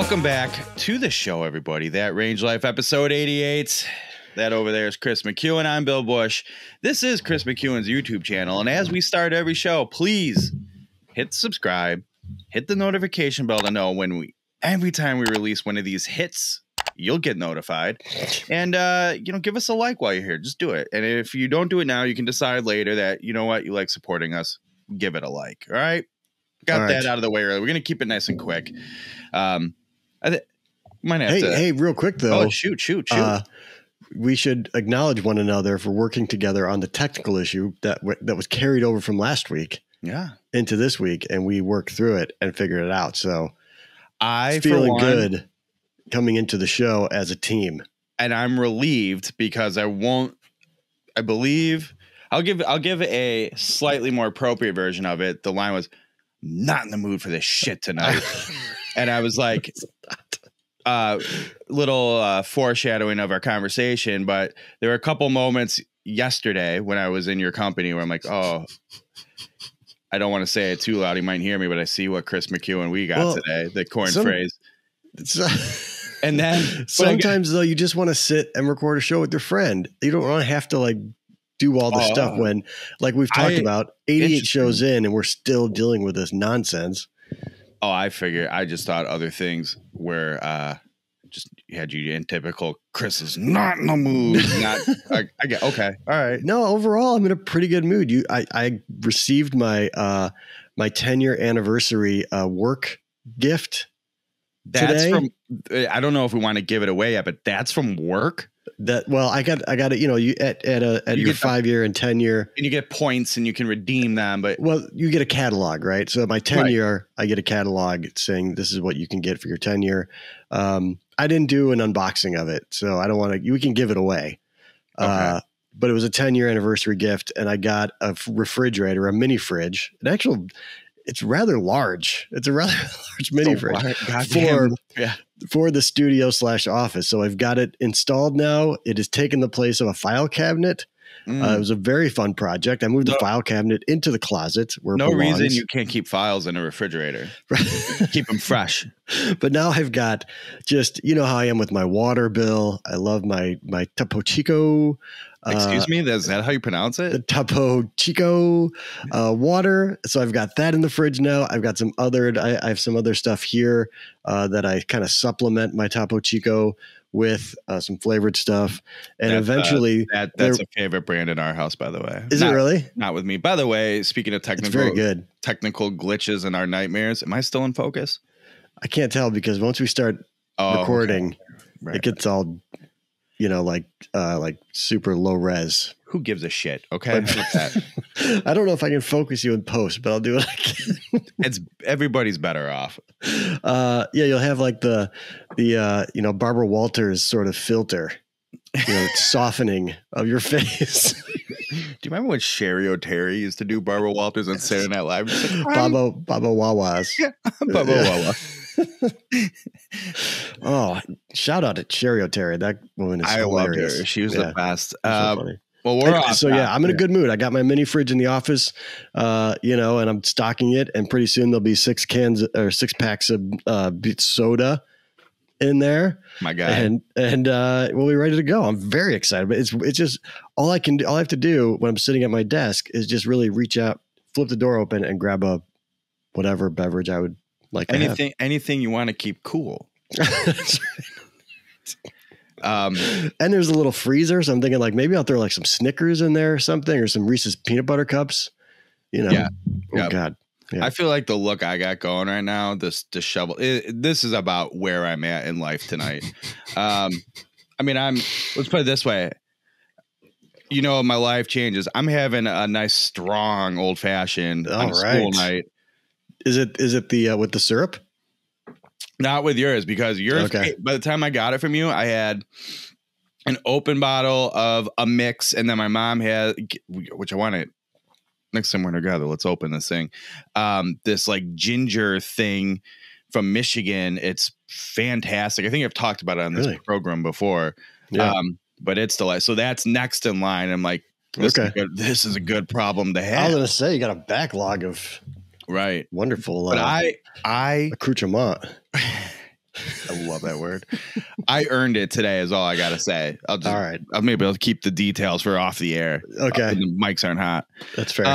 Welcome back to the show, everybody. That Range Life episode 88. That over there is Chris McEwen. I'm Bill Bush. This is Chris McEwen's YouTube channel. And as we start every show, please hit subscribe, hit the notification bell to know when every time we release one of these hits, you'll get notified. And, give us a like while you're here. Just do it. And if you don't do it now, you can decide later that, you know what, you like supporting us. Give it a like. All right. Got that out of the way early. We're going to keep it nice and quick. Hey, real quick though. Oh, shoot. We should acknowledge one another for working together on the technical issue that was carried over from last week. Yeah. Into this week, and we worked through it and figured it out. So I feeling good coming into the show as a team. And I'm relieved because I'll give a slightly more appropriate version of it. The line was, not in the mood for this shit tonight. And I was like, little foreshadowing of our conversation, but there were a couple moments yesterday when I was in your company where I'm like, oh, I don't want to say it too loud. He might hear me, but I see what Chris McEwen we got today, the corn phrase. And then sometimes though, you just want to sit and record a show with your friend. You don't want to have to do all the stuff when, like we've talked about, 88 shows in and we're still dealing with this nonsense. Oh, I just thought other things where just had you in typical Chris is not in the mood. I get okay. All right. No, overall I'm in a pretty good mood. I received my 10-year anniversary work gift. That's today. I don't know if we want to give it away yet, but that's from work. I got it. You at your 5-year and 10-year, and you get points and you can redeem them. But you get a catalog, right? So my 10-year, I get a catalog saying this is what you can get for your 10-year. I didn't do an unboxing of it, so I don't want to. We can give it away. Okay. But it was a 10-year anniversary gift, and I got a refrigerator, a mini fridge. It's rather large. It's a rather large mini fridge for the studio / office. So I've got it installed now. It has taken the place of a file cabinet. It was a very fun project. I moved the file cabinet into the closet where it belongs. No reason you can't keep files in a refrigerator. Keep them fresh. But now I've got just, you know how I am with my water bill. I love my Topo Chico. Excuse me? Is that how you pronounce it? The Topo Chico water. So I've got that in the fridge now. I've got I have some other stuff here that I kind of supplement my Topo Chico with some flavored stuff. And eventually that's a favorite brand in our house, by the way. Is it really? Not with me. By the way, speaking of technical, it's very good. Technical glitches and our nightmares. Am I still in focus? I can't tell because once we start recording, it gets all, like super low res. Who gives a shit? Okay. I don't know if I can focus you in post, but I'll do what I can. Everybody's better off. You'll have the Barbara Walters sort of filter, softening of your face. Do you remember when Sherry O'Terry used to do Barbara Walters on Saturday Night Live? Baba Wawas. Yeah, Baba Wawa. Oh, shout out to Sherry O'Terry. That woman is hilarious. Loved her. She was the best. So funny. Well, we're off. So I'm in a good mood. I got my mini fridge in the office, and I'm stocking it. And pretty soon there'll be 6 packs of soda in there. My God. And we'll be ready to go. I'm very excited. But it's just all I have to do when I'm sitting at my desk is just really reach out, flip the door open, and grab a whatever beverage I would like. Anything you want to keep cool. And there's a little freezer, so I'm thinking maybe I'll throw some Snickers in there or something, or some Reese's peanut butter cups. Yeah. Oh God. Yeah. I feel like the look I got going right now, this disheveled. This is about where I'm at in life tonight. Let's put it this way. My life changes. I'm having a nice, strong, old fashioned school night. Is it the with the syrup? Not with yours, because yours, by the time I got it from you, I had an open bottle of a mix. And then my mom had, which I wanted next time we're together, let's open this thing. This ginger thing from Michigan. It's fantastic. I think I've talked about it on this program before. Yeah. But it's delightful. So that's next in line. I'm like, this is a good problem to have. I was going to say, you got a backlog of wonderful. But I accoutrement. I love that word. I earned it today is all I got to say. All right. Maybe I'll keep the details for off the air. Okay. When the mics aren't hot. That's fair.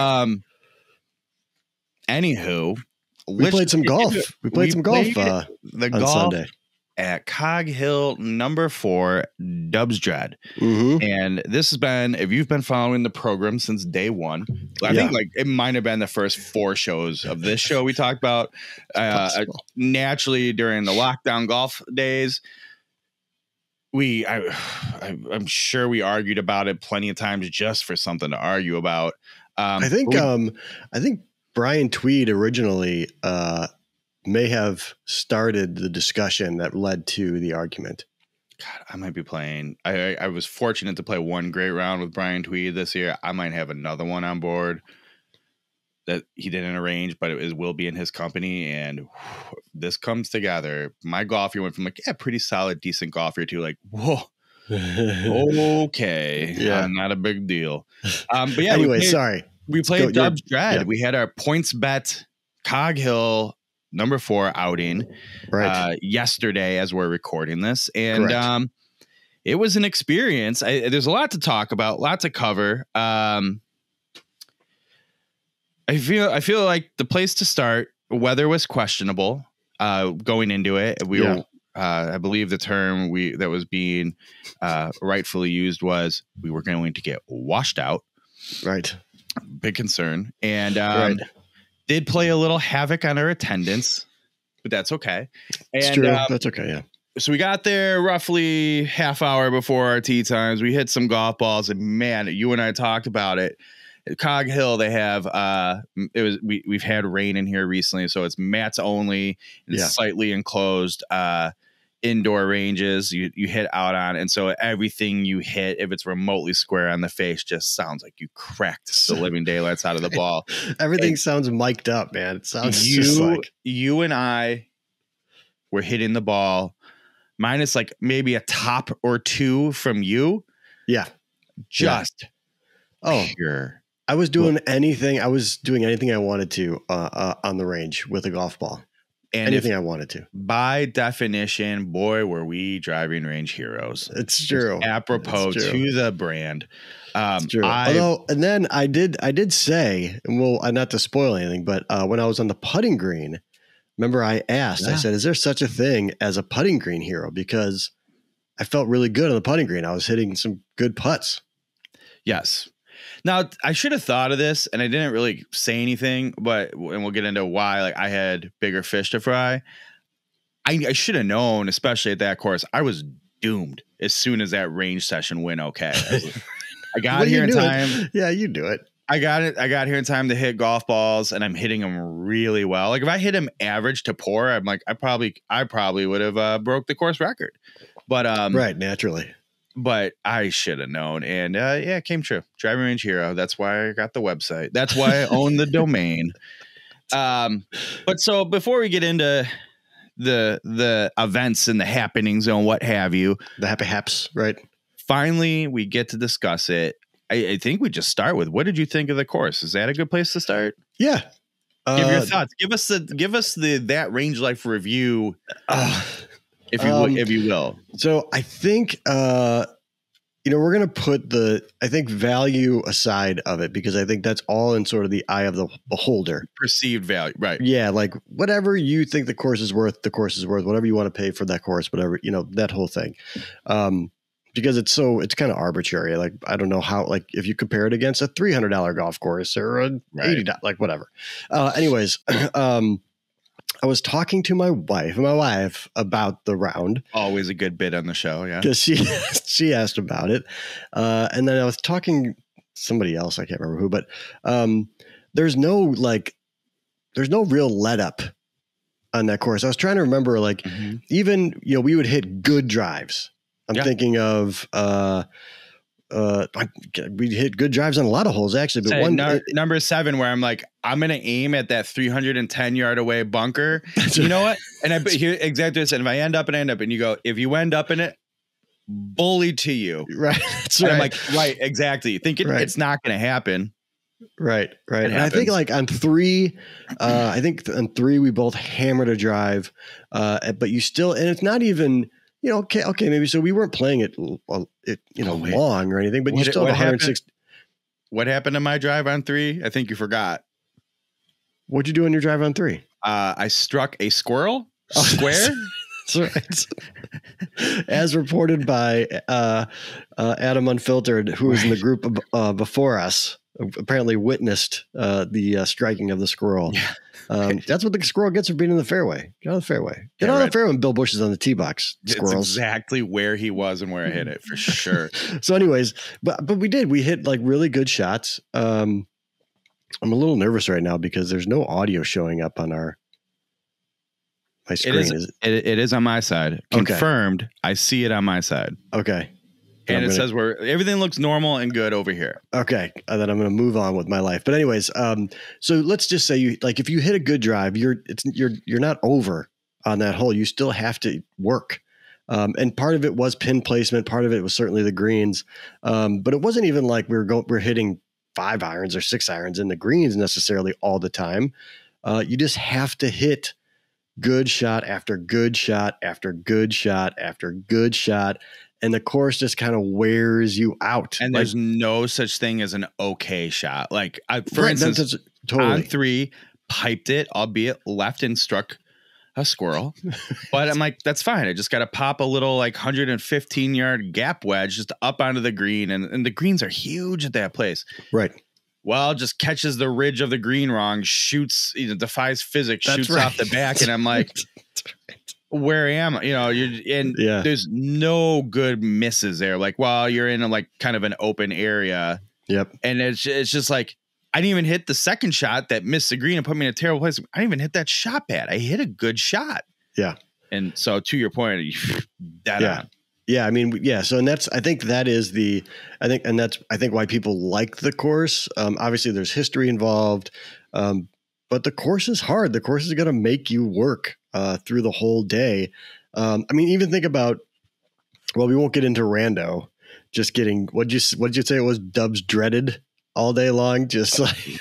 Anywho, we played some golf. We played some golf on Sunday at Cog Hill number 4, Dubsdread. And this has been, if you've been following the program since day one, I think like it might have been the first 4 shows of this show we talked about. Naturally, during the lockdown golf days, I'm sure we argued about it plenty of times just for something to argue about. I think Brian Tweed originally may have started the discussion that led to the argument. God, I might be playing. I was fortunate to play one great round with Brian Tweed this year. I might have another one on board that he didn't arrange, but it will be in his company. And this comes together. My golf year went from like, pretty solid, decent golf year to like, whoa. Okay. Yeah. Not a big deal. But yeah, anyway, we played Dubsdread. Yeah. We had our points bet Cog Hill number 4 outing yesterday as we're recording this. And it was an experience. There's a lot to talk about, lot to cover. I feel like the place to start, weather was questionable going into it. I believe the term that was being rightfully used was we were going to get washed out. Right. Big concern. And did play a little havoc on our attendance, but that's okay. And, it's true. That's okay. Yeah. So we got there roughly half hour before our tee times. We hit some golf balls, and man, you and I talked about it. At Cog Hill, they have we've had rain in here recently, so it's mats only and slightly enclosed indoor ranges you hit out on, and so everything you hit, if it's remotely square on the face, just sounds like you cracked the living daylights out of the ball. Everything sounds mic'd up, man. It sounds you and I were hitting the ball minus like maybe a top or 2 from you. Yeah. Just pure. I was doing anything. I was doing anything I wanted to on the range with a golf ball. And anything I wanted to. By definition, boy, were we driving range heroes. It's true. Apropos to the brand. It's true. And then I did say, and not to spoil anything, but when I was on the putting green, remember I asked, I said, is there such a thing as a putting green hero? Because I felt really good on the putting green. I was hitting some good putts. Yes. Now, I should have thought of this, and I didn't really say anything, and we'll get into why. Like, I had bigger fish to fry. I should have known, especially at that course. I was doomed as soon as that range session went okay. I got here in time. Yeah, you do it. I got here in time to hit golf balls, and I'm hitting them really well. Like, if I hit them average to poor, I'm like, I probably would have broke the course record. But right, naturally. But I should have known. And it came true. Driving Range Hero. That's why I got the website. That's why I own the domain. But so before we get into the events and the happenings and what have you. The happy haps, right? Finally, we get to discuss it. I think we just start with, what did you think of the course? Is that a good place to start? Yeah. Give your thoughts. Give us that Range Life review. If you will. So I think, we're going to put value aside of it, because I think that's all in sort of the eye of the beholder. Perceived value. Right. Yeah. Like whatever you think the course is worth, whatever you want to pay for that course, whatever, that whole thing. Because it's kind of arbitrary. Like, I don't know how, like if you compare it against a $300 golf course or a $80, like whatever. Anyways, I was talking to my wife about the round. Always a good bit on the show, yeah. Because she asked about it. And then I was talking to somebody else, I can't remember who, but there's no real let up on that course. I was trying to remember, even, we would hit good drives. I'm thinking of we hit good drives on a lot of holes, actually. But number 7, where I'm like, I'm going to aim at that 310 yard away bunker. You know what? And I here exactly this. And if I end up, and you go, if you end up in it, bully to you. Right. That's right. I'm like, right, exactly. Thinking it's not going to happen. Right. And I think like on 3, we both hammered a drive, but you still, and it's not even, okay, maybe so we weren't playing it, long or anything, but you still have 160. What happened to my drive on 3? I think you forgot. What'd you do on your drive on 3? I struck a squirrel square. That's right. As reported by Adam Unfiltered, who was in the group before us, apparently witnessed the striking of the squirrel. Yeah. That's what the squirrel gets for being in the fairway. Get out of the fairway. Get out of the fairway when Bill Bush is on the tee box. Squirrels. It's exactly where he was and where I hit it for sure. So anyways, but we hit like really good shots. I'm a little nervous right now because there's no audio showing up on my screen. It is on my side. Confirmed. Okay. I see it on my side. Okay. And it says everything looks normal and good over here. Okay. And then I'm going to move on with my life. But anyways, so let's just say if you hit a good drive, you're not over on that hole. You still have to work. And part of it was pin placement. Part of it was certainly the greens. But it wasn't even like we're hitting 5 irons or 6 irons in the greens necessarily all the time. You just have to hit good shot after good shot after good shot after good shot. And the course just kind of wears you out. And there's no such thing as an okay shot. Like, for instance, on 3, piped it, albeit left and struck a squirrel. But I'm like, that's fine. I just got to pop a little like 115-yard gap wedge just up onto the green. And the greens are huge at that place. Right. Well, just catches the ridge of the green wrong, shoots, defies physics, shoots off the back. And I'm like, where am I? There's no good misses there. Like, while you're in like kind of an open area. Yep. And it's just like, I didn't even hit the second shot that missed the green and put me in a terrible place. I didn't even hit that shot bad. I hit a good shot. Yeah. And so to your point, on. Yeah. I mean, yeah. So, and I think that's why people like the course. Obviously there's history involved. But the course is hard. The course is going to make you work through the whole day. I mean, even think about, well, we won't get into rando, just getting, what'd you say it was, Dubsdreaded all day long, just like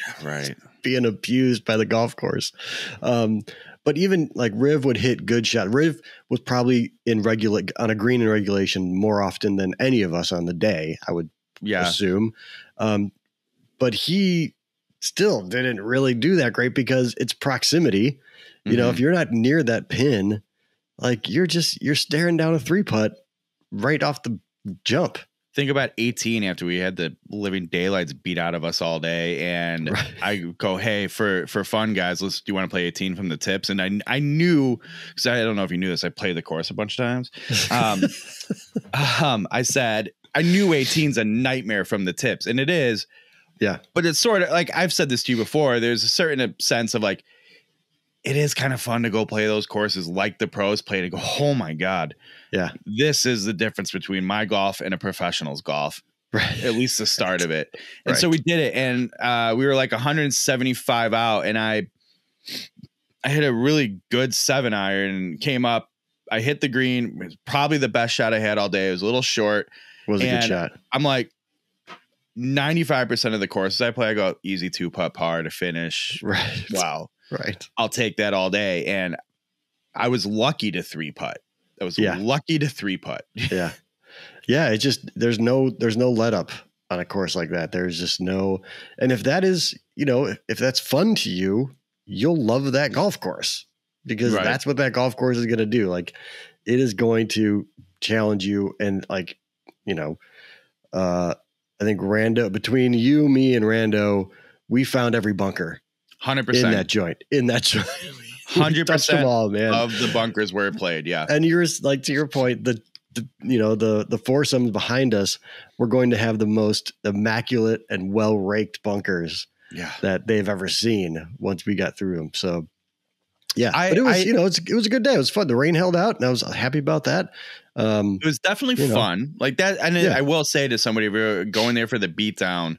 being abused by the golf course. But even like Riv would hit good shot. Riv was probably on a green in regulation more often than any of us on the day, I would assume. But he still didn't really do that great because it's proximity. You know, if you're not near that pin, like you're staring down a 3-putt right off the jump. Think about 18 after we had the living daylights beat out of us all day. And I go, hey, for fun, guys, do you want to play 18 from the tips? And I knew, because I don't know if you knew this, I played the course a bunch of times. I said, I knew 18's a nightmare from the tips. And it is. Yeah. But it's sort of like, I've said this to you before, there's a certain sense of like, it is kind of fun to go play those courses like the pros play, to go, oh my God. Yeah. This is the difference between my golf and a professional's golf. Right. At least the start of it. And so we did it. And we were like 175 out. And I hit a really good 7-iron and came up. I hit the green. It was probably the best shot I had all day. It was a little short. Was a good shot. I'm like, 95% of the courses I play, I go easy 2-putt par to finish. Right. Wow. Right. I'll take that all day. And I was lucky to 3-putt. I was lucky to 3-putt. Yeah. Yeah. It's just, there's no let up on a course like that. There's just no, and if that is, if that's fun to you, you'll love that golf course, because that's what that golf course is going to do. Like, it is going to challenge you. And like, I think Rando, between you, me, and Rando, we found every bunker. 100% in that joint. 100% all, man. Of the bunkers where it played. Yeah. And you're like, to your point, the foursomes behind us, we're going to have the most immaculate and well raked bunkers that they've ever seen once we got through them. So but it was, it was a good day. It was fun. The rain held out and I was happy about that. It was definitely fun like that. And I will say to somebody, if you're going there for the beatdown,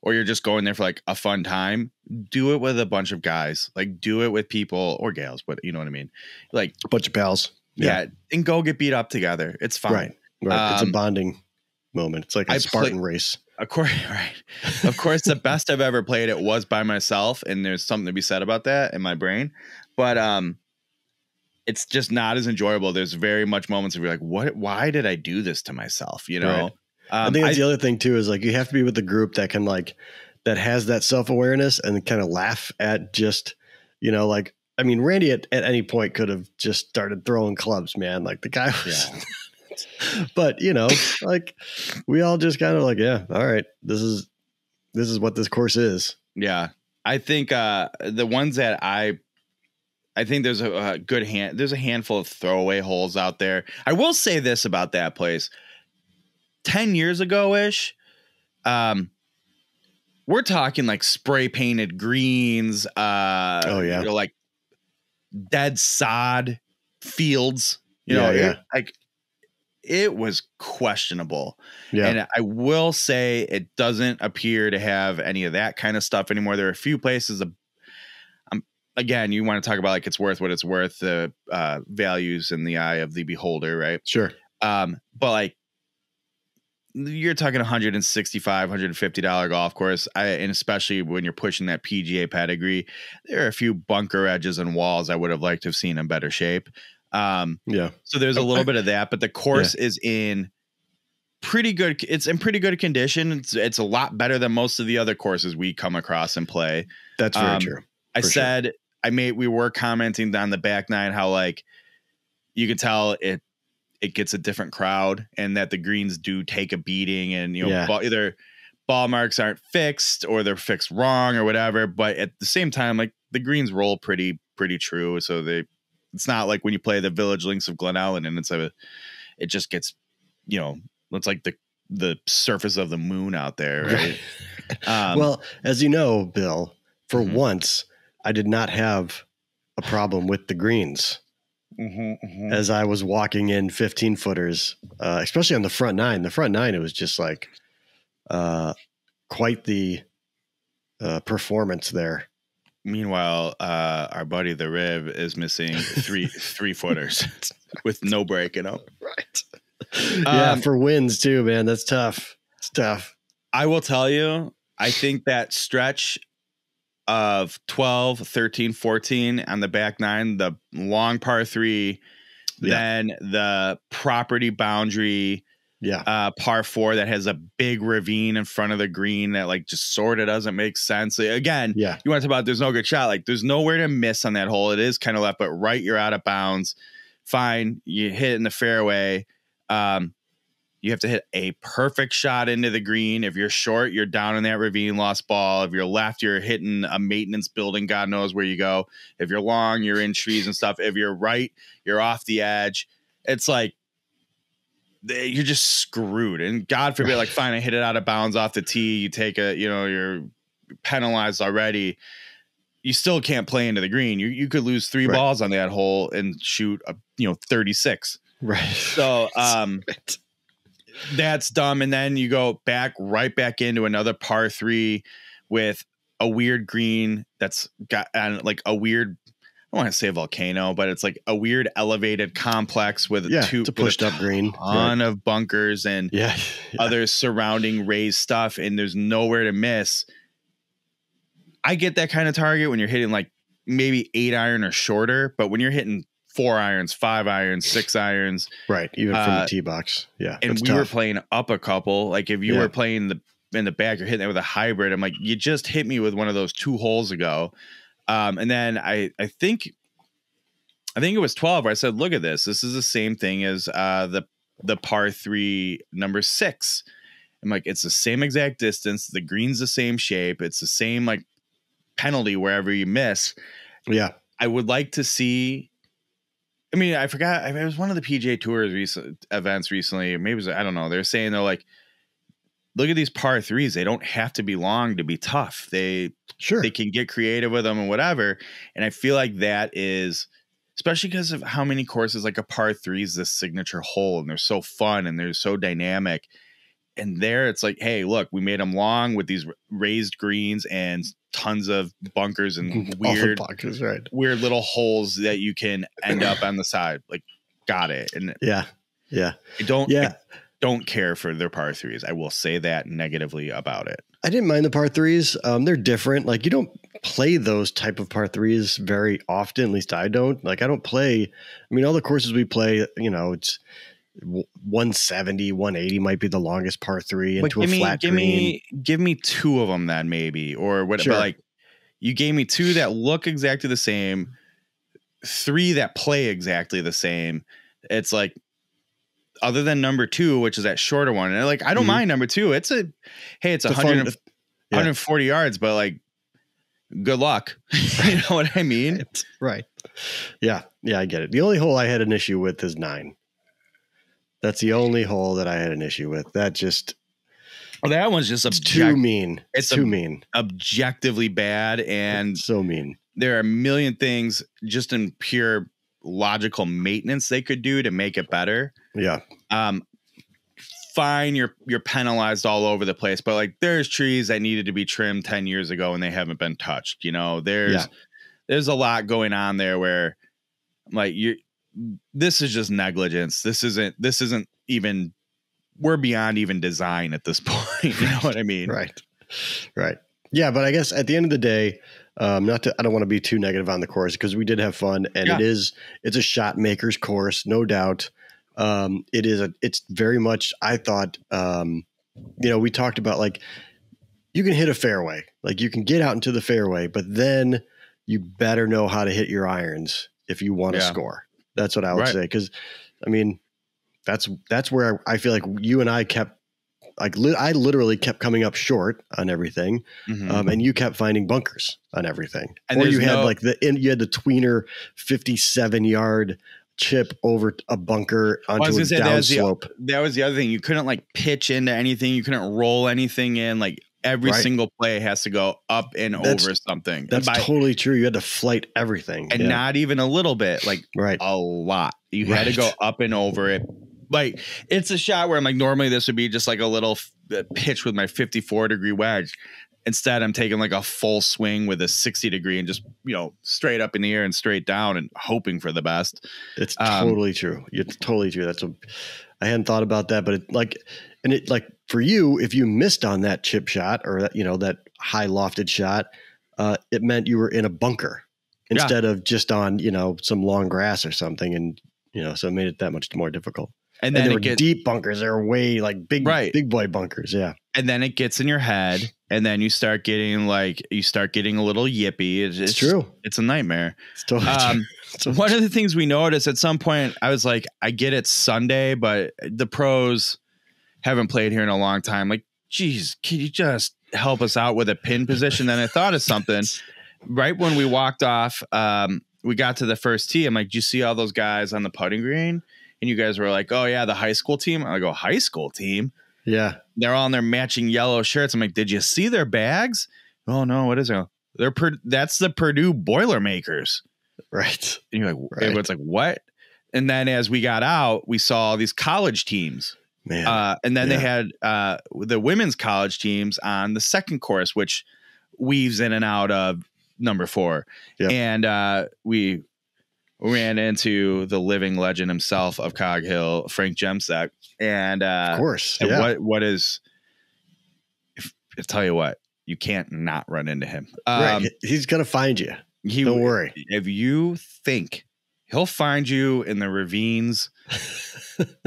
or you're just going there for like a fun time, do it with a bunch of guys. Like, do it with people or gals, but you know what I mean? Like a bunch of pals. Yeah. And go get beat up together. It's fine. Right. It's a bonding moment. It's like a Spartan race. of course, right. Of course, the best I've ever played it was by myself, and there's something to be said about that in my brain. But it's just not as enjoyable. There's very much moments of you're like, what? Why did I do this to myself? You know, Right. I think that's the other thing too, is like you have to be with the group that can that has that self-awareness and kind of laugh at just, like, I mean, Randy at any point could have just started throwing clubs, man. Like the guy was, but like we all just kind of like, yeah, all right, this is what this course is. Yeah. I think the ones that I think there's a good there's a handful of throwaway holes out there. I will say this about that place. 10 years ago-ish, we're talking like spray painted greens, like dead sod fields, like it was questionable. Yeah. And I will say it doesn't appear to have any of that kind of stuff anymore. There are a few places again, you want to talk about like it's worth what it's worth, the values in the eye of the beholder, right? Sure. But like you're talking $165, $150 golf course. And especially when you're pushing that PGA pedigree, there are a few bunker edges and walls I would have liked to have seen in better shape. So there's a little bit of that, but the course is in pretty good. It's in pretty good condition. It's a lot better than most of the other courses we come across and play. That's very true. We were commenting on the back nine, how like you could tell it gets a different crowd and that the greens do take a beating, and either ball marks aren't fixed or they're fixed wrong or whatever. But at the same time, like the greens roll pretty true. So it's not like when you play the Village Links of Glen Ellen and it just gets, it's like the surface of the moon out there. Right. Well, as you know, Bill, for once I did not have a problem with the greens. As I was walking in 15 footers, especially on the front nine. It was just like quite the performance there. Meanwhile, our buddy the Riv is missing three footers with no break in them. Right. Yeah, for wins too, man. That's tough. It's tough. I will tell you, I think that stretch of 12, 13, 14 on the back nine, the long par 3, then the property boundary, par 4 that has a big ravine in front of the green that like just sort of doesn't make sense. Again, you want to talk about there's no good shot. Like there's nowhere to miss on that hole. It is kind of left, but right, you're out of bounds. Fine, you hit it in the fairway. You have to hit a perfect shot into the green. If you're short, you're down in that ravine, lost ball. If you're left, you're hitting a maintenance building. God knows where you go. If you're long, you're in trees and stuff. If you're right, you're off the edge. It's like you're just screwed. And God forbid, like, fine, I hit it out of bounds off the tee. You take you're penalized already. You still can't play into the green. You could lose 3 balls on that hole and shoot 36. Right. So, that's dumb. And then you go right back into another par 3 with a weird green that's got like a weird, I don't want to say a volcano, but it's like a weird elevated complex with a pushed up green, ton of bunkers and other surrounding raised stuff. And there's nowhere to miss. I get that kind of target when you're hitting like maybe 8 iron or shorter, but when you're hitting 4 irons, 5 irons, 6 irons. Right. Even from the tee box. Yeah. And we were playing up a couple. Like if you were playing in the back, you're hitting it with a hybrid. I'm like, you just hit me with one of those 2 holes ago. And then I think it was 12 where I said, look at this. This is the same thing as the par 3 number 6. I'm like, it's the same exact distance. The green's the same shape. It's the same like penalty wherever you miss. Yeah. I would like to see. I mean, I forgot. It was one of the PGA Tours events recently. Maybe it was, I don't know. They're saying they're like, look at these par 3s. They don't have to be long to be tough. They can get creative with them and whatever. And I feel like that is, especially because of how many courses like a par 3 is this signature hole, and they're so fun and they're so dynamic. And there it's like, hey, look, we made them long with these raised greens and tons of bunkers and weird little holes that you can end up on the side. Like, got it. And I don't care for their par threes. I will say that negatively about it. I didn't mind the par threes. They're different. Like, you don't play those type of par threes very often. At least I don't. Like, I don't play. I mean, all the courses we play, it's 170, 180 might be the longest par three into a flat green. Give me two of them then, maybe, or what? Sure. But like, you gave me two that look exactly the same, three that play exactly the same. It's like, other than number 2, which is that shorter one, and like, I don't mind number 2. It's 140 yards, but like, good luck. You know what I mean? Right. Yeah. Yeah, I get it. The only hole I had an issue with is 9. That's the only hole that I had an issue with. That one's just too mean. It's too mean. Objectively bad, and it's so mean. There are a million things just in pure logical maintenance they could do to make it better. Yeah. Fine, you're penalized all over the place, but like, there's trees that needed to be trimmed 10 years ago and they haven't been touched. There's a lot going on there where, like, this is just negligence. This isn't even, we're beyond even design at this point. You know what I mean? Right. Yeah. But I guess at the end of the day, I don't want to be too negative on the course, because we did have fun, and it's a shot maker's course, no doubt. It's very much, I thought, we talked about, like, you can hit a fairway, like, you can get out into the fairway, but then you better know how to hit your irons if you want to score. That's what I would say. 'Cause I mean, that's where I feel like you and I kept, like, I literally kept coming up short on everything. And you kept finding bunkers on everything. And or you had you had the tweener 57-yard chip over a bunker onto a downslope. That was the other thing. You couldn't like pitch into anything. You couldn't roll anything in. Like, every single play has to go up and over something. That's totally true. You had to flight everything. And not even a little bit, like a lot. You had to go up and over it. Like, it's a shot where I'm like, normally this would be just like a little pitch with my 54-degree wedge. Instead, I'm taking like a full swing with a 60-degree and just, straight up in the air and straight down and hoping for the best. It's totally true. It's totally true. I hadn't thought about that, but for you, if you missed on that chip shot or that high lofted shot, it meant you were in a bunker instead of just on, some long grass or something. And, so it made it that much more difficult. And then there were deep bunkers. They were way like big boy bunkers. Yeah. And then it gets in your head, and then you start getting a little yippy. It's true. It's a nightmare. It's totally true. One of the things we noticed at some point, I was like, I get it's Sunday, but the pros haven't played here in a long time. Like, geez, can you just help us out with a pin position? Then I thought of something. Right when we walked off, we got to the first tee. I'm like, do you see all those guys on the putting green? And you guys were like, oh, yeah, the high school team. I go, high school team? Yeah. They're all in their matching yellow shirts. I'm like, did you see their bags? Oh, no. What is it? That's the Purdue Boilermakers. Right. And you're like, everyone's like, what? And then as we got out, we saw these college teams. Man. And then they had the women's college teams on the second course, which weaves in and out of number 4. Yep. And we ran into the living legend himself of Cog Hill, Frank Jemsek. And of course, what is, I'll tell you what, you can't not run into him. Right. He's going to find you. Don't worry. If you think he'll find you in the ravines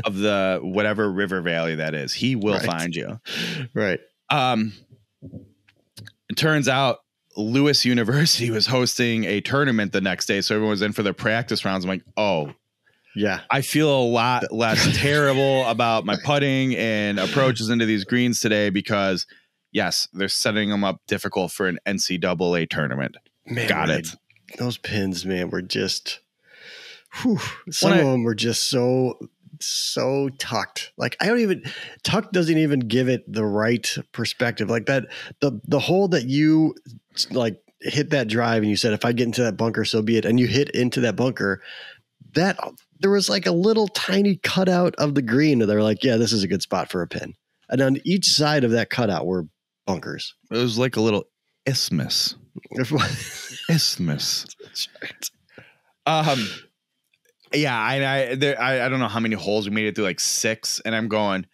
of the whatever river valley that is, he will find you. Right. It turns out Lewis University was hosting a tournament the next day, so everyone was in for their practice rounds. I'm like, oh, yeah, I feel a lot less terrible about my putting and approaches into these greens today because, yes, they're setting them up difficult for an NCAA tournament. Man, got it. Those pins, man, were just. Some of them were just so tucked. Like, tuck doesn't even give it the right perspective. Like that, the hole that you like hit that drive and you said, if I get into that bunker, so be it. And you hit into that bunker, that there was like a little tiny cutout of the green. And they're like, yeah, this is a good spot for a pin. And on each side of that cutout were bunkers. It was like a little isthmus. Isthmus. That's right. Yeah, I don't know how many holes we made it through, like 6, and I'm going,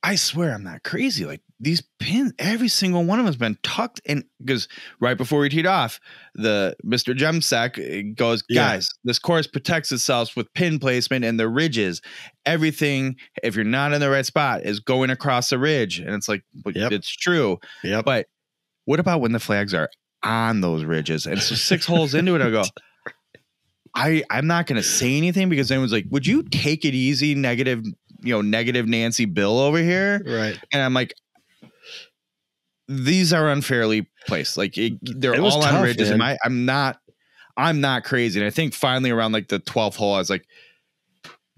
I swear I'm not crazy. Like these pins, every single one of them has been tucked in, because right before we teed off, the Mr. Gemsec goes, guys, this course protects itself with pin placement and the ridges. Everything, if you're not in the right spot, is going across the ridge. And it's like, but it's true. Yep. But what about when the flags are on those ridges? And so 6 holes into it, I go, I'm not going to say anything, because anyone's like, would you take it easy, negative Nancy Bill over here? Right. And I'm like, these are unfairly placed. Like they're all on ridges. Man. I'm not crazy. And I think finally around like the 12th hole, I was like,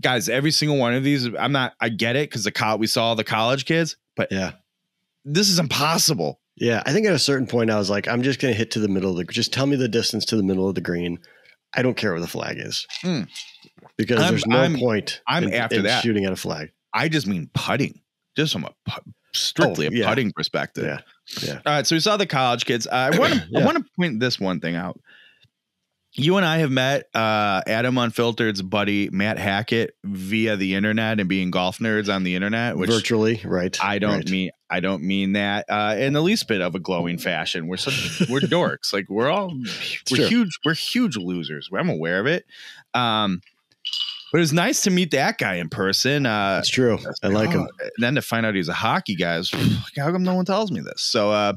guys, every single one of these, I get it, because we saw the college kids, but this is impossible. Yeah. I think at a certain point I was like, I'm just going to hit to the middle of just tell me the distance to the middle of the green. I don't care where the flag is, because there's no point in shooting at a flag. I just mean putting, just from strictly a putting perspective. Yeah. All right. So we saw the college kids. I want to point this one thing out. You and I have met Adam Unfiltered's buddy Matt Hackett via the internet and being golf nerds on the internet, which virtually, right? I don't mean that in the least bit of a glowing fashion. We're dorks. Like we're huge losers. I'm aware of it. But it was nice to meet that guy in person. It's true. I like him. And then to find out he's a hockey guy, how come no one tells me this? So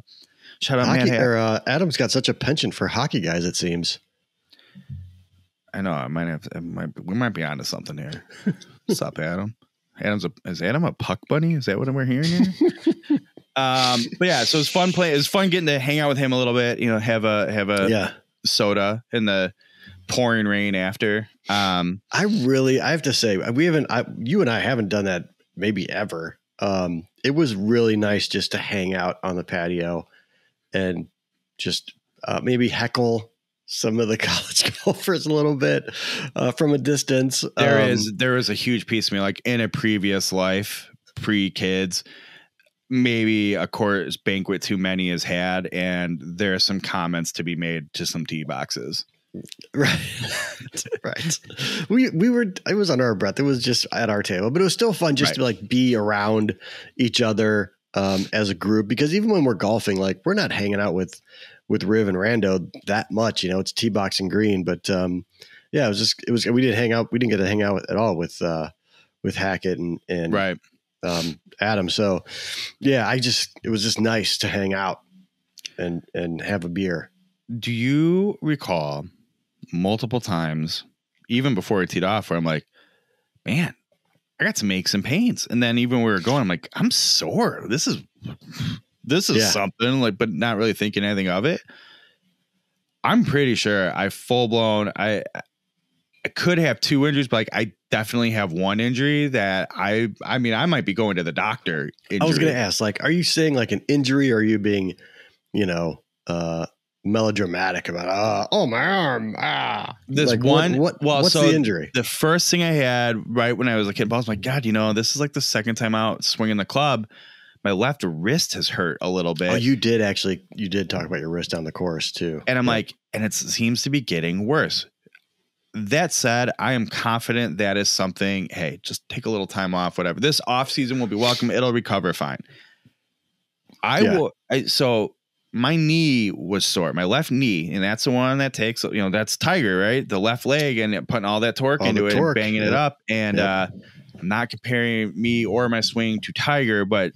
shout out Matt Hackett. Adam's got such a penchant for hockey guys, it seems. I know we might be onto something here. What's up, Adam? Is Adam a puck bunny? Is that what we're hearing here? But yeah, so it's fun playing. It's fun getting to hang out with him a little bit. Have a soda in the pouring rain after. I have to say, you and I haven't done that maybe ever. It was really nice just to hang out on the patio and just maybe heckle some of the college golfers a little bit from a distance. There is a huge piece of me, like in a previous life, pre-kids, maybe a course banquet too many has had, and there are some comments to be made to some tee boxes. Right. Right. I was under our breath. It was just at our table, but it was still fun just to like be around each other as a group, because even when we're golfing, like we're not hanging out with Riv and Rando that much, it's tee box and green, but we didn't get to hang out at all with Hackett and right. Adam. So yeah, it was just nice to hang out and have a beer. Do you recall multiple times, even before I teed off, where I'm like, man, I got some aches and pains. And then even when we were going, I'm like, I'm sore. This is something, like, but not really thinking anything of it. I'm pretty sure I could have 2 injuries, but like I definitely have one injury that I might be going to the doctor. Injury. I was going to ask, like, are you saying like an injury, or are you being, melodramatic about, my arm. This like one. What's the injury? The first thing I had right when I was a kid, I was like, God, this is like the second time out swinging the club. My left wrist has hurt a little bit. Oh, you did talk about your wrist on the course too. And I'm like, and it seems to be getting worse. That said, I am confident that is something, hey, just take a little time off, whatever. This off season will be welcome. It'll recover fine. So my knee was sore, my left knee, and that's the one that takes, that's Tiger, right? The left leg, and putting all that torque into it and banging it up. And I'm not comparing me or my swing to Tiger, but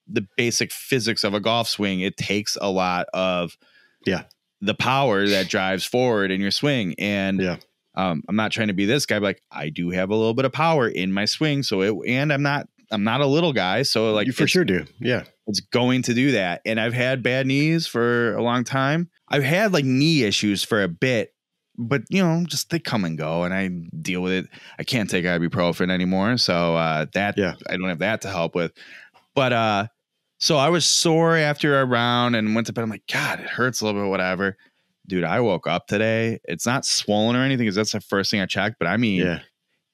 the basic physics of a golf swing, it takes a lot of the power that drives forward in your swing. And I'm not trying to be this guy, but like I do have a little bit of power in my swing. And I'm not a little guy. So like you for sure do. Yeah. It's going to do that. And I've had bad knees for a long time. I've had like knee issues for a bit, but just they come and go and I deal with it. I can't take ibuprofen anymore. So I don't have that to help with, but so I was sore after a round and went to bed. I'm like, God, it hurts a little bit, whatever. Dude, I woke up today. It's not swollen or anything, because that's the first thing I checked. But I mean,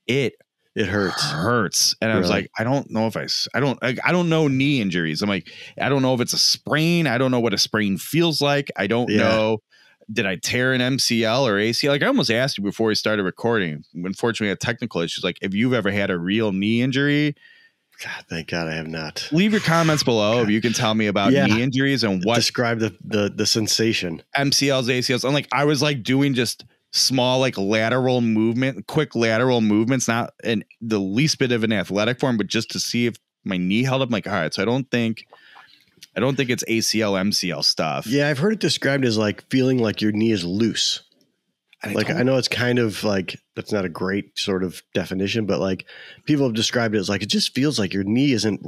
it hurts. And I was like, I don't know if I don't know knee injuries. I'm like, I don't know if it's a sprain. I don't know what a sprain feels like. I don't know. Did I tear an MCL or ACL? Like I almost asked you before we started recording. Unfortunately, I had technical issues. Like if you've ever had a real knee injury, God, thank God I have not. Leave your comments below if you can tell me about knee injuries and what. Describe the sensation. MCLs, ACLs. I'm like, I was like doing just small, like lateral movement, quick lateral movements, not in the least bit of an athletic form, but just to see if my knee held up. I'm like, all right, so I don't think it's ACL, MCL stuff. Yeah, I've heard it described as like feeling like your knee is loose. Like, I know it's kind of like, that's not a great sort of definition, but like people have described it as like, it just feels like your knee isn't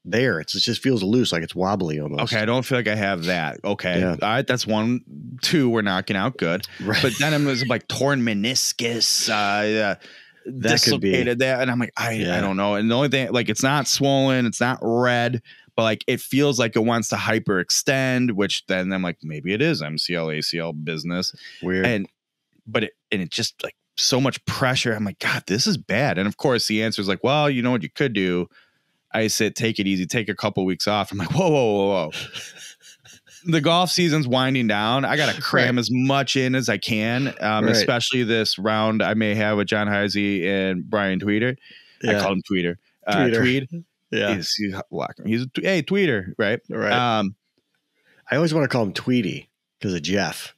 there. It just feels loose, like it's wobbly almost. Okay, I don't feel like I have that. Okay, yeah. All right, that's 1, 2. We're knocking out good. Right. But then I'm like torn meniscus, that dislocated that, and I'm like, I don't know. And the only thing, like, it's not swollen, it's not red, but like it feels like it wants to hyperextend, which then I'm like, maybe it is MCL, ACL business. Weird. But it just like so much pressure. I'm like, God, this is bad. And of course the answer is like, well, you know what you could do? I said, take it easy, take a couple weeks off. I'm like, whoa. The golf season's winding down. I got to cram as much in as I can, especially this round I may have with John Heisey and Brian Tweeder. I call him Tweeder. Tweed. Yeah. He's hey, Tweeder, right? Right. I always want to call him Tweedy because of Jeff.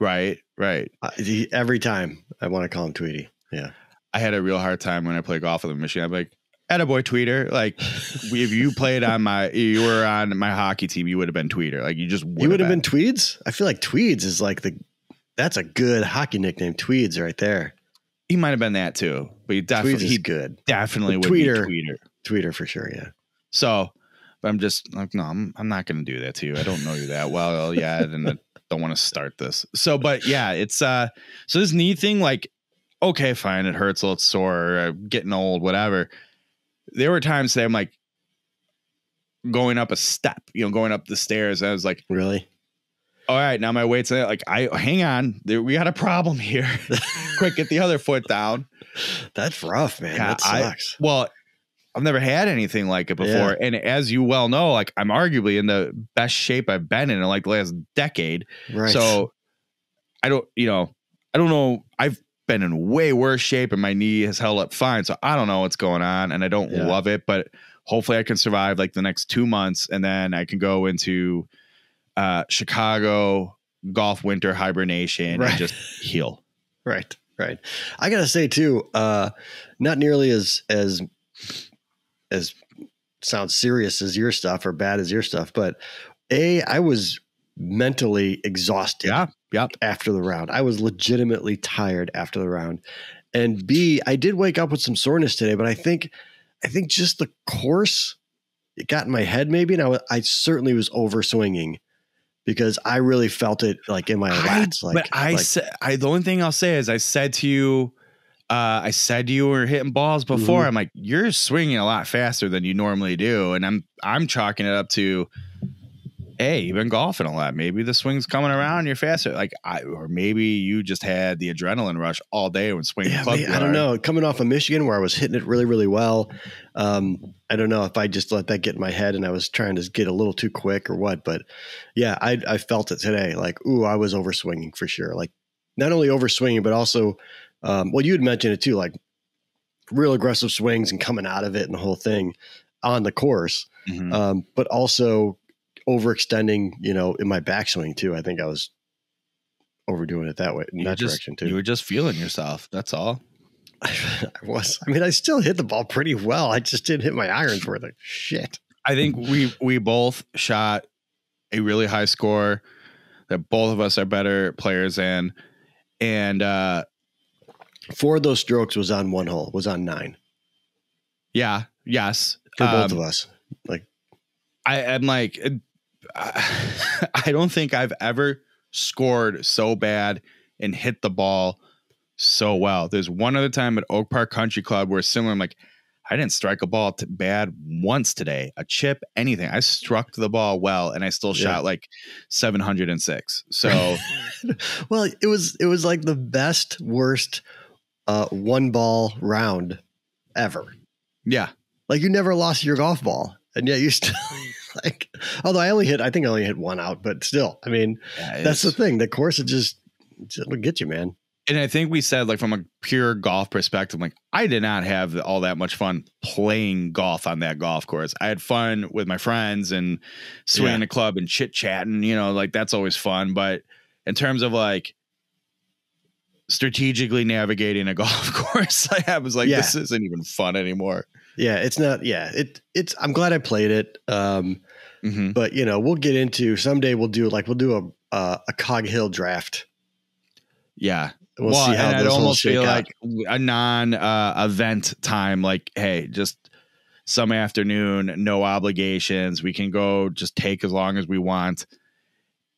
Right. Every time I want to call him Tweedy. Yeah. I had a real hard time when I played golf with him in Michigan. I'm like, attaboy Tweeder. Like, if you played you were on my hockey team, you would have been Tweeder. Like, you would have been Tweeds. I feel like Tweeds is like that's a good hockey nickname. Tweeds right there. He might have been that too, but he definitely good. Definitely would be Tweeder. Tweeder for sure. Yeah. So, but I'm just like, no, I'm not going to do that to you. I don't know you that well yet, and I don't want to start this. So, but yeah, it's so this knee thing, like, okay, fine, it hurts, a little sore, getting old, whatever. There were times that I'm like going up a step, going up the stairs. And I was like, really? All right, now my weight's like, hang on, we got a problem here. Quick, get the other foot down. That's rough, man. Yeah, that sucks. I've never had anything like it before. Yeah. And as you well know, like, I'm arguably in the best shape I've been in like the last decade. Right. So I don't know. I've been in way worse shape and my knee has held up fine. So I don't know what's going on and I don't love it, but hopefully I can survive like the next 2 months and then I can go into Chicago golf winter hibernation and just heal. Right. I got to say too, not nearly as sounds serious as your stuff or bad as your stuff, but I was mentally exhausted after the round. I was legitimately tired after the round. And B, I did wake up with some soreness today, but I think just the course, it got in my head maybe, and I certainly was over swinging because I really felt it like in my lats. The only thing I'll say is I said to you were hitting balls before. I'm like, you're swinging a lot faster than you normally do. And I'm chalking it up to, hey, you've been golfing a lot. Maybe the swing's coming around. You're faster. Like, or maybe you just had the adrenaline rush all day when swinging. Yeah, I don't know. Coming off of Michigan where I was hitting it really, really well. I don't know if I just let that get in my head and I was trying to get a little too quick or what, but yeah, I felt it today. Like, ooh, I was over swinging for sure. Like not only over swinging, but also, you had mentioned it too, like real aggressive swings and coming out of it and the whole thing on the course. But also overextending, in my backswing too. I think I was overdoing it that way in that direction too. You were just feeling yourself. That's all. I was. I mean, I still hit the ball pretty well. I just didn't hit my irons worth of shit. I think we both shot a really high score that both of us are better players than. And 4 of those strokes was on one hole, was on 9. Yeah. Yes. For both of us. Like, I'm like, I don't think I've ever scored so bad and hit the ball so well. There's one other time at Oak Park Country Club where similar, I'm like, I didn't strike a ball bad once today, a chip, anything. I struck the ball well and I still shot like 706. So, well, it was like the best, worst one ball round ever. Yeah. Like you never lost your golf ball. And yet you still like, although I only hit one out, but still, I mean, that's the thing. The course, it'll get you, man. And I think we said, like, from a pure golf perspective, like, I did not have all that much fun playing golf on that golf course. I had fun with my friends and swinging the club and chit chatting, you know, like that's always fun. But in terms of like strategically navigating a golf course, I was like, this isn't even fun anymore. Yeah, it's not. Yeah, it's. I'm glad I played it. But you know, we'll get into someday. We'll do a Cog Hill draft. Yeah. We'll see how and I'd almost feel like a non-event time, like, hey, just some afternoon, no obligations. We can go just take as long as we want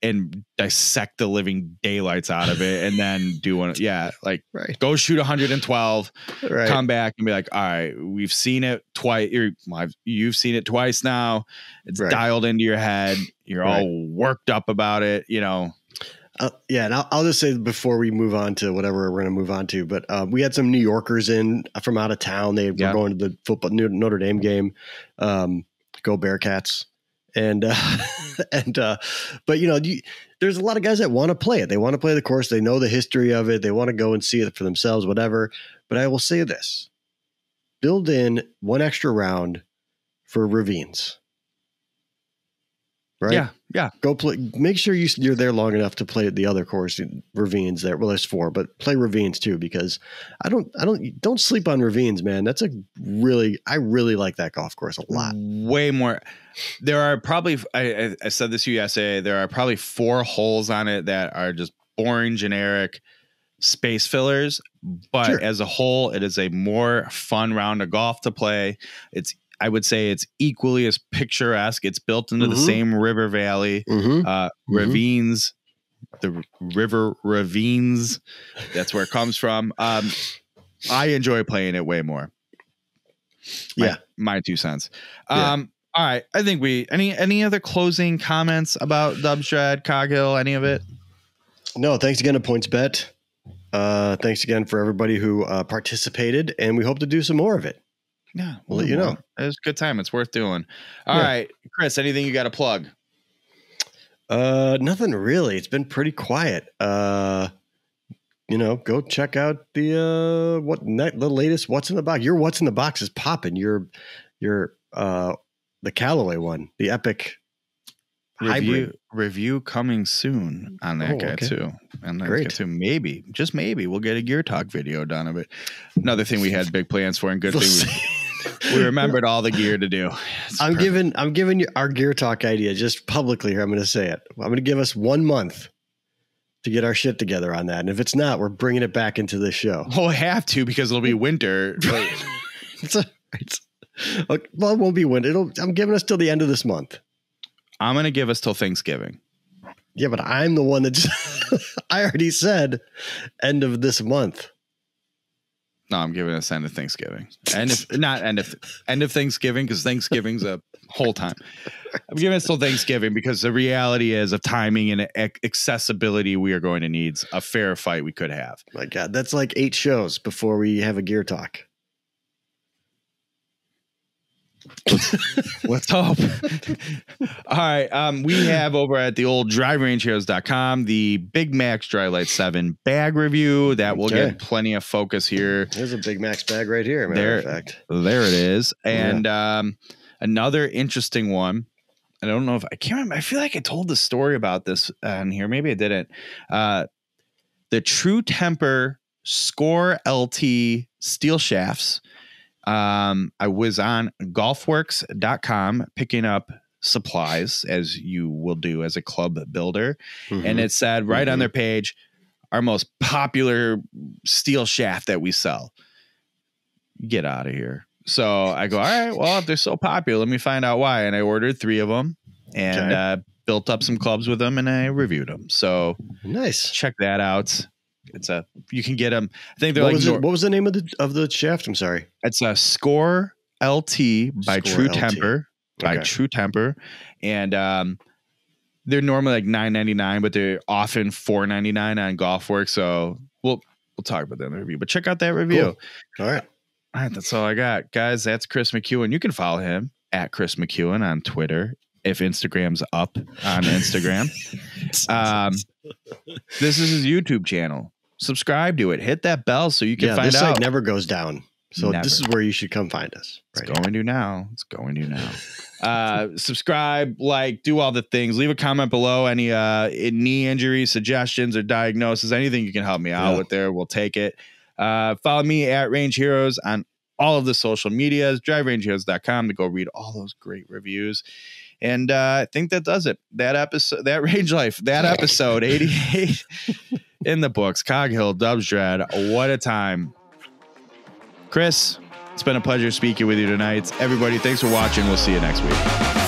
and dissect the living daylights out of it and then do one. Yeah. Like go shoot 112, come back and be like, all right, we've seen it twice. You've seen it twice now. It's dialed into your head. You're all worked up about it, you know? And I'll just say before we move on to whatever we're going to move on to, but we had some New Yorkers in from out of town. They were going to the football Notre Dame game. Go Bearcats. And but you know, there's a lot of guys that want to play it. They want to play the course. They know the history of it. They want to go and see it for themselves, whatever. But I will say this: build in one extra round for ravines. Right? Yeah. Go play. Make sure you're there long enough to play the other course, ravines. There, well, there's 4, but play ravines too because don't sleep on ravines, man. That's I really like that golf course a lot. Way more. There are probably I said this to you yesterday. There are probably 4 holes on it that are just boring, generic space fillers. But as a whole, it is a more fun round of golf to play. I would say it's equally as picturesque. It's built into the same river valley, ravines, the river ravines. That's where it comes from. I enjoy playing it way more. My 2 cents. All right. I think any other closing comments about Dubsdread, Cog Hill, any of it? No, thanks again to PointsBet. Thanks again for everybody who participated, and we hope to do some more of it. Yeah, we'll let you know. It was a good time. It's worth doing. All right, Chris, anything you got to plug? Nothing really. It's been pretty quiet. You know, go check out the latest What's in the Box. Your What's in the Box is popping. Your the Callaway one, the Epic review coming soon on that guy too. And that guy too. Maybe, just maybe, we'll get a Gear Talk video done of it. Another thing we had big plans for, and good thing we remembered all the gear to do. I'm giving you our Gear Talk idea just publicly here. I'm going to say it. I'm going to give us 1 month to get our shit together on that. And if it's not, we're bringing it back into the show. We'll have to because it'll be winter. Okay, well, it won't be winter. I'm giving us till the end of this month. I'm going to give us till Thanksgiving. Yeah, but I'm the one that I already said end of this month. No, I'm giving us end of Thanksgiving. End of Thanksgiving, because Thanksgiving's a whole time. I'm giving us till Thanksgiving because the reality is of timing and accessibility, we are going to need a fair fight we could have. My God, that's like 8 shows before we have a Gear Talk. Let's hope. All right. We have over at the old driverangeheroes.com the Big Max Dry Light 7 bag review that will get plenty of focus here. There's a Big Max bag right here. Matter of fact, there it is. And another interesting one. I don't know if I can't remember. I feel like I told the story about this on here. Maybe I didn't. The True Temper Score LT steel shafts. I was on golfworks.com picking up supplies, as you will do as a club builder. And it said right on their page, our most popular steel shaft that we sell. Get out of here. So I go, all right, well, if they're so popular, let me find out why. And I ordered 3 of them and built up some clubs with them, and I reviewed them. So nice. Check that out. You can get them. I think they're what was the name of the shaft? I'm sorry. It's a Score LT by True Temper. True Temper. And they're normally like $9.99, but they're often $4.99 on GolfWorks. So we'll talk about that in the review. But check out that review. Cool. All right. That's all I got. Guys, that's Chris McEwen. You can follow him at Chris McEwen on Twitter, if Instagram's up on Instagram. This is his YouTube channel. subscribe to it. Hit that bell so you can find this out. site never goes down. So Never. This is where you should come find us. Right, it's going to now. It's going to now. Subscribe, like, do all the things. Leave a comment below. Any knee injury suggestions or diagnosis, anything you can help me out with there, we'll take it. Follow me at Range Heroes on all of the social medias. DriveRangeHeroes.com to go read all those great reviews. And I think that does it. That episode, that Range Life, that episode 88 in the books. Cog Hill, Dubsdread. What a time. Chris, it's been a pleasure speaking with you tonight. Everybody, thanks for watching. We'll see you next week.